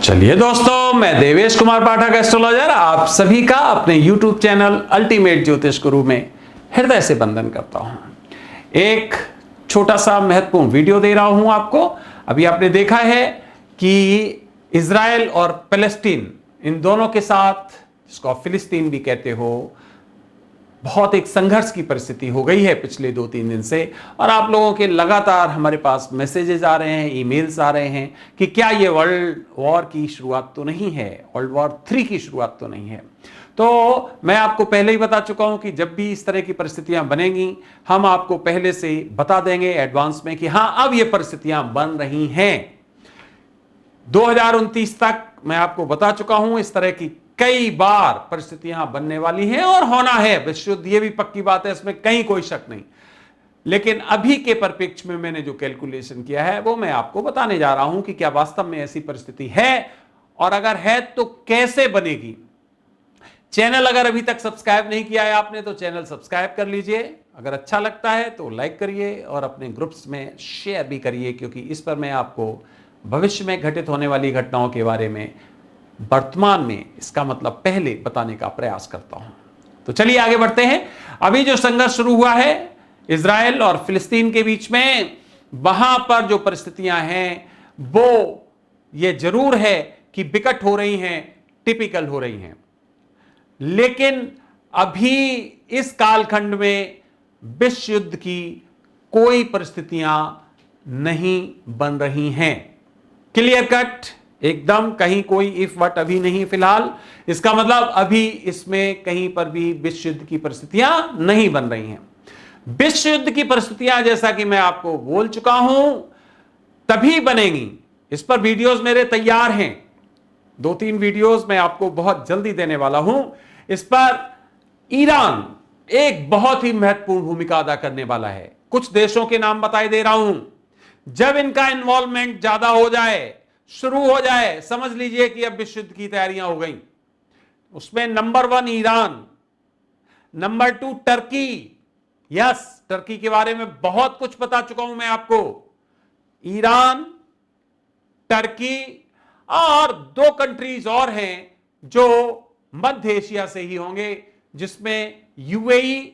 चलिए दोस्तों, मैं देवेश कुमार पाठक एस्ट्रोलॉजर आप सभी का अपने YouTube चैनल अल्टीमेट ज्योतिष गुरु में हृदय से वंदन करता हूं। एक छोटा सा महत्वपूर्ण वीडियो दे रहा हूं आपको। अभी आपने देखा है कि इजराइल और पैलेस्टीन, इन दोनों के साथ, जिसको आप फिलिस्तीन भी कहते हो, बहुत एक संघर्ष की परिस्थिति हो गई है पिछले 2-3 दिन से। और आप लोगों के लगातार हमारे पास मैसेजेस आ रहे हैं, ईमेल्स आ रहे हैं कि क्या ये वर्ल्ड वॉर की शुरुआत तो नहीं है, वर्ल्ड वॉर 3 की शुरुआत तो नहीं है। तो मैं आपको पहले ही बता चुका हूं कि जब भी इस तरह की परिस्थितियां बनेंगी, हम आपको पहले से बता देंगे एडवांस में कि हां, अब ये परिस्थितियां बन रही हैं। 2029 तक मैं आपको बता चुका हूं इस तरह की कई बार परिस्थितियां बनने वाली हैं और होना है विश्व युद्ध, ये भी पक्की बात है, इसमें कहीं कोई शक नहीं। लेकिन अभी के परिप्रेक्ष्य में मैंने जो कैलकुलेशन किया है वो मैं आपको बताने जा रहा हूं कि क्या वास्तव में ऐसी परिस्थिति है, और अगर है तो कैसे बनेगी। चैनल अगर अभी तक सब्सक्राइब नहीं किया है आपने तो चैनल सब्सक्राइब कर लीजिए। अगर अच्छा लगता है तो लाइक करिए और अपने ग्रुप्स में शेयर भी करिए, क्योंकि इस पर मैं आपको भविष्य में घटित होने वाली घटनाओं के बारे में वर्तमान में, इसका मतलब पहले, बताने का प्रयास करता हूं। तो चलिए आगे बढ़ते हैं। अभी जो संघर्ष शुरू हुआ है इजराइल और फिलिस्तीन के बीच में, वहां पर जो परिस्थितियां हैं वो ये जरूर है कि विकट हो रही हैं, टिपिकल हो रही हैं। लेकिन अभी इस कालखंड में विश्व युद्ध की कोई परिस्थितियां नहीं बन रही हैं। क्लियर कट, एकदम, कहीं कोई इफ वट अभी नहीं फिलहाल। इसका मतलब अभी इसमें कहीं पर भी विश्व युद्ध की परिस्थितियां नहीं बन रही हैं। विश्व युद्ध की परिस्थितियां, जैसा कि मैं आपको बोल चुका हूं, तभी बनेंगी। इस पर वीडियोस मेरे तैयार हैं, 2-3 वीडियोस मैं आपको बहुत जल्दी देने वाला हूं। इस पर ईरान एक बहुत ही महत्वपूर्ण भूमिका अदा करने वाला है। कुछ देशों के नाम बताए दे रहा हूं। जब इनका इन्वॉल्वमेंट ज्यादा हो जाए, शुरू हो जाए, समझ लीजिए कि अब विश्व युद्ध की तैयारियां हो गई। उसमें number 1 Iran, number 2 Turkey. Yes, Turkey के बारे में बहुत कुछ बता चुका हूं मैं आपको। ईरान, टर्की और 2 कंट्रीज और हैं जो मध्य एशिया से ही होंगे, जिसमें यूएई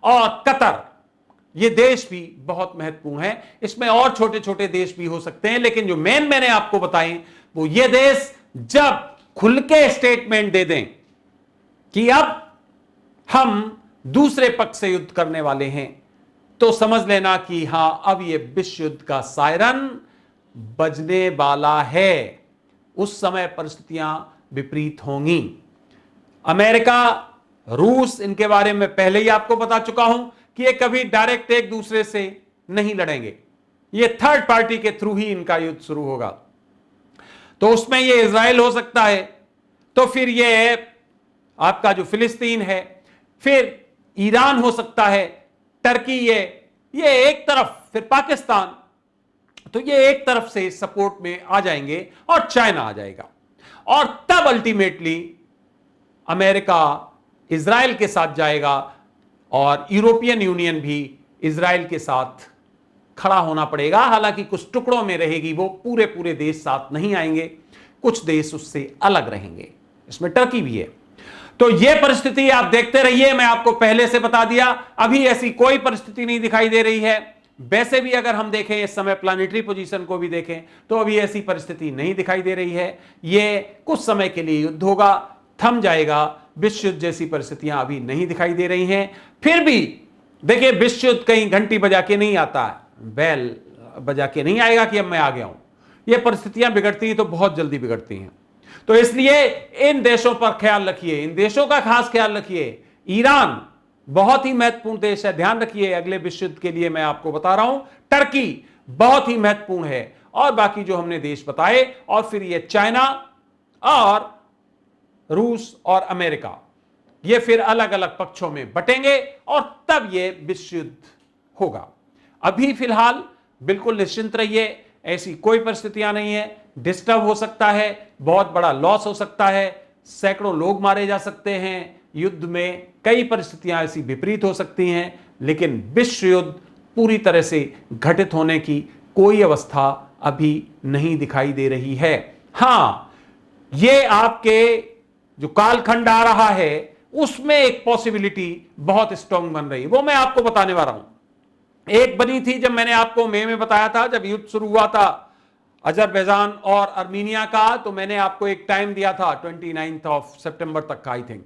और कतर। ये देश भी बहुत महत्वपूर्ण है। इसमें और छोटे छोटे देश भी हो सकते हैं, लेकिन जो मैंने आपको बताए वो ये देश जब खुल के स्टेटमेंट दे दें कि अब हम दूसरे पक्ष से युद्ध करने वाले हैं, तो समझ लेना कि हां, अब ये विश्व युद्ध का सायरन बजने वाला है। उस समय परिस्थितियां विपरीत होंगी। अमेरिका, रूस, इनके बारे में पहले ही आपको बता चुका हूं कि ये कभी डायरेक्ट एक दूसरे से नहीं लड़ेंगे। ये थर्ड पार्टी के थ्रू ही इनका युद्ध शुरू होगा। तो उसमें ये इजराइल हो सकता है, तो फिर ये आपका जो फिलिस्तीन है, फिर ईरान हो सकता है, टर्की, ये एक तरफ, फिर पाकिस्तान। तो ये एक तरफ से सपोर्ट में आ जाएंगे और चाइना आ जाएगा। और तब अल्टीमेटली अमेरिका इजराइल के साथ जाएगा और यूरोपियन यूनियन भी इजराइल के साथ खड़ा होना पड़ेगा। हालांकि कुछ टुकड़ों में रहेगी वो, पूरे पूरे देश साथ नहीं आएंगे, कुछ देश उससे अलग रहेंगे। इसमें टर्की भी है। तो यह परिस्थिति आप देखते रहिए। मैं आपको पहले से बता दिया, अभी ऐसी कोई परिस्थिति नहीं दिखाई दे रही है। वैसे भी अगर हम देखें इस समय प्लानिटरी पोजीशन को भी देखें तो अभी ऐसी परिस्थिति नहीं दिखाई दे रही है। यह कुछ समय के लिए युद्ध होगा, थम जाएगा। विश्व युद्ध जैसी परिस्थितियां अभी नहीं दिखाई दे रही हैं। फिर भी देखिए, विश्व युद्ध कहीं घंटी बजा के नहीं आता, बैल बजा के नहीं आएगा कि अब मैं आ गया हूं। ये परिस्थितियां बिगड़ती हैं तो बहुत जल्दी बिगड़ती हैं। तो इसलिए इन देशों पर ख्याल रखिए, इन देशों का खास ख्याल रखिए। ईरान बहुत ही महत्वपूर्ण देश है, ध्यान रखिए अगले विश्व युद्ध के लिए मैं आपको बता रहा हूं। टर्की बहुत ही महत्वपूर्ण है, और बाकी जो हमने देश बताए, और फिर ये चाइना और रूस और अमेरिका, ये फिर अलग अलग पक्षों में बटेंगे और तब ये विश्व युद्ध होगा। अभी फिलहाल बिल्कुल निश्चिंत रहिए, ऐसी कोई परिस्थितियां नहीं है। डिस्टर्ब हो सकता है, बहुत बड़ा लॉस हो सकता है, सैकड़ों लोग मारे जा सकते हैं युद्ध में, कई परिस्थितियां ऐसी विपरीत हो सकती हैं, लेकिन विश्व युद्ध पूरी तरह से घटित होने की कोई अवस्था अभी नहीं दिखाई दे रही है। हां, ये आपके जो कालखंड आ रहा है उसमें एक पॉसिबिलिटी बहुत स्ट्रांग बन रही है, वो मैं आपको बताने वाला हूं। एक बनी थी जब मैंने आपको मई में बताया था, जब युद्ध शुरू हुआ था अजरबैजान और अर्मीनिया का, तो मैंने आपको एक टाइम दिया था 29 सितंबर तक का, आई थिंक।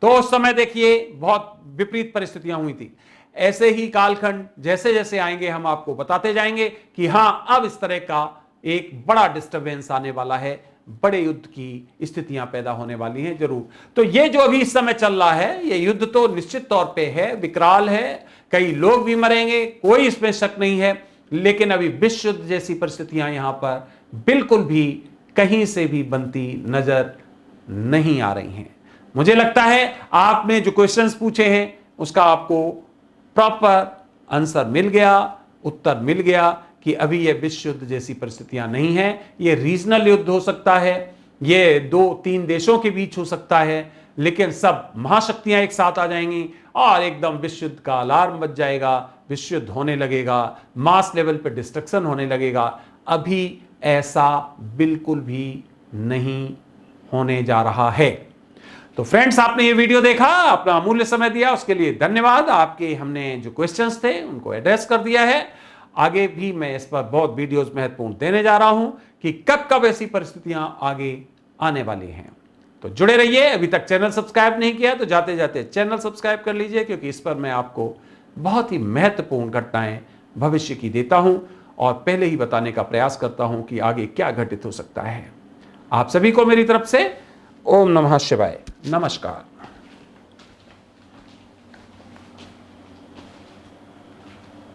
तो उस समय देखिए बहुत विपरीत परिस्थितियां हुई थी। ऐसे ही कालखंड जैसे जैसे आएंगे हम आपको बताते जाएंगे कि हां, अब इस तरह का एक बड़ा डिस्टरबेंस आने वाला है, बड़े युद्ध की स्थितियां पैदा होने वाली हैं जरूर। तो ये जो अभी इस समय चल रहा है, ये युद्ध तो निश्चित तौर पे है, विकराल है, कई लोग भी मरेंगे, कोई इसमें शक नहीं है। लेकिन अभी विश्व युद्ध जैसी परिस्थितियां यहां पर बिल्कुल भी कहीं से भी बनती नजर नहीं आ रही हैं। मुझे लगता है आपने जो क्वेश्चंस पूछे हैं उसका आपको प्रॉपर आंसर मिल गया, उत्तर मिल गया कि अभी यह विश्व युद्ध जैसी परिस्थितियां नहीं है। यह रीजनल युद्ध हो सकता है, यह 2-3 देशों के बीच हो सकता है, लेकिन सब महाशक्तियां एक साथ आ जाएंगी और एकदम विश्व युद्ध का अलार्म बज जाएगा, विश्व युद्ध होने लगेगा, मास लेवल पे डिस्ट्रक्शन होने लगेगा। अभी ऐसा बिल्कुल भी नहीं होने जा रहा है। तो फ्रेंड्स, आपने ये वीडियो देखा, अपना अमूल्य समय दिया, उसके लिए धन्यवाद। आपके हमने जो क्वेश्चंस थे उनको एड्रेस कर दिया है। आगे भी मैं इस पर बहुत वीडियोस महत्वपूर्ण देने जा रहा हूं कि कब कब ऐसी परिस्थितियां आगे आने वाली हैं। तो जुड़े रहिए। अभी तक चैनल सब्सक्राइब नहीं किया तो जाते जाते चैनल सब्सक्राइब कर लीजिए, क्योंकि इस पर मैं आपको बहुत ही महत्वपूर्ण घटनाएं भविष्य की देता हूं और पहले ही बताने का प्रयास करता हूं कि आगे क्या घटित हो सकता है। आप सभी को मेरी तरफ से ओम नमः शिवाय, नमस्कार।